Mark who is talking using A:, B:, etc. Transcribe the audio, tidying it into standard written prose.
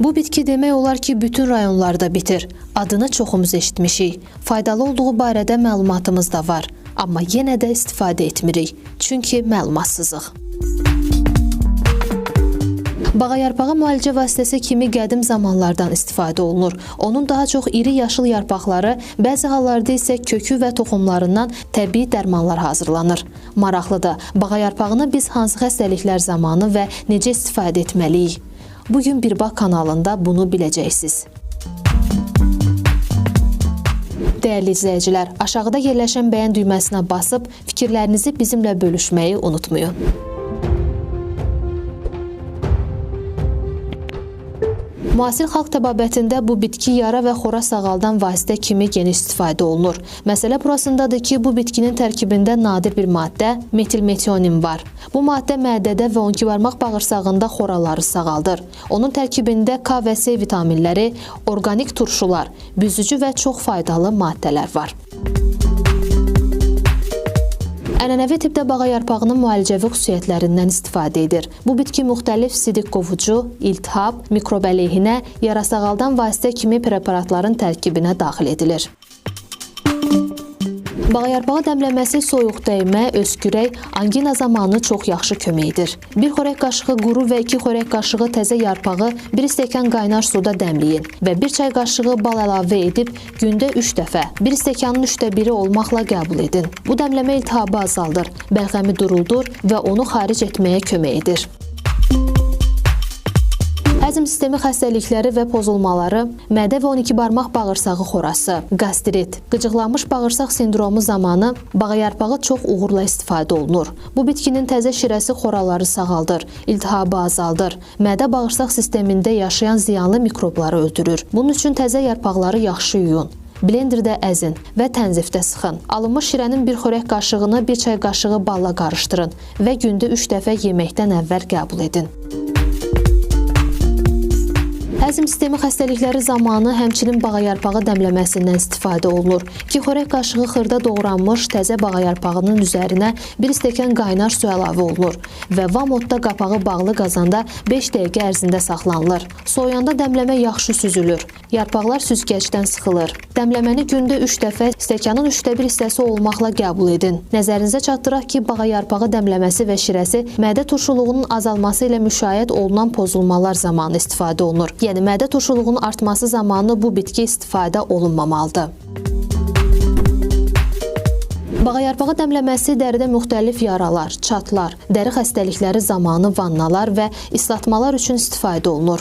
A: Bu bitki demək olar ki, bütün rayonlarda bitir. Adını çoxumuz eşitmişik. Faydalı olduğu barədə məlumatımız da var. Amma yenə də istifadə etmirik. Çünki məlumatsızıq. Bağayarpağı müalicə vasitəsi kimi qədim zamanlardan istifadə olunur. Onun daha çox iri yaşıl yarpaqları, bəzi hallarda isə kökü və toxumlarından təbii dərmanlar hazırlanır. Maraqlıdır, bağayarpağını biz hansı xəstəliklər zamanı və necə istifadə etməliyik? Bugün Bir Bax kanalında bunu biləcəksiniz. Dəyərli izləyicilər, aşağıda yerləşən bəyən düyməsinə basıb fikirlərinizi bizimlə bölüşməyi unutmayın. Müasir xalq təbabətində bu bitki yara və xora sağaldan vasitə kimi geniş istifadə olunur. Məsələ burasındadır ki, bu bitkinin tərkibində nadir bir maddə metilmetionin var. Bu maddə mədədə və 12 barmaq bağırsağında xoraları sağaldır. Onun tərkibində K və C vitaminləri, orqanik turşular, büzücü və çox faydalı maddələr var. Ənənəvi tibbdə bağayarpağının müalicəvi xüsusiyyətlərindən istifadə edir. Bu bitki müxtəlif sidik qovucu, iltihab, mikrob əleyhinə, yara sağaldan vasitə kimi preparatların tərkibinə daxil edilir. Bağayarpağı dəmləməsi soyuq dəymə, öskürək, angina zamanı çox yaxşı kömək edir. 1 xörək qaşığı quru və 2 xörək qaşığı təzə yarpağı 1 stəkan qaynar suda dəmləyin və 1 çay qaşığı bal əlavə edib gündə 3 dəfə 1 stəkanın 3də 1-i olmaqla qəbul edin. Bu dəmləmə iltihabı azaldır, bəlğəmi duruldur və onu xaric etməyə kömək edir. Həzm sistemi xəstəlikləri və pozulmaları, mədə və 12 barmaq bağırsağı xorası, qastrit, qıcıqlanmış bağırsaq sindromu zamanı bağayarpağı çox uğurla istifadə olunur. Bu bitkinin təzə şirəsi xoraları sağaldır, iltihabı azaldır, mədə bağırsaq sistemində yaşayan ziyanlı mikrobları öldürür. Bunun üçün təzə yarpaqları yaxşı yuyun. Blenderdə əzin və tənzifdə sıxın. Alınmış şirənin 1 xörək qaşığını 1 çay qaşığı balla qarışdırın və gündə 3 dəfə yeməkdən əvvəl qəbul edin. Həzm sistemi xəstəlikləri zamanı həmçinin bağayarpağı dəmləməsindən istifadə olunur. 2 xörək qaşığı xırda doğranmış təzə bağayarpağının üzərinə 1 stəkan qaynar su əlavə olunur və vamodda qapağı bağlı qazanda 5 dəqiqə ərzində saxlanılır. Soyuyanda dəmləmə yaxşı süzülür. Yarpaqlar süzgəcdən sıxılır. Dəmləməni gündə 3 dəfə stəkanın 3də 1 hissəsi olmaqla qəbul edin. Nəzərinizə çatdıraq ki, bağayarpağı dəmləməsi və şirəsi mədə turşuluğunun azalması ilə müşayiət olunan pozulmalar zamanı istifadə olunur. Yəni, mədə turşuluğunun artması zamanı bu bitki istifadə olunmamalıdır. Bağayarpağı dəmləməsi dəridə müxtəlif yaralar, çatlar, dəri xəstəlikləri zamanı vannalar və islatmalar üçün istifadə olunur.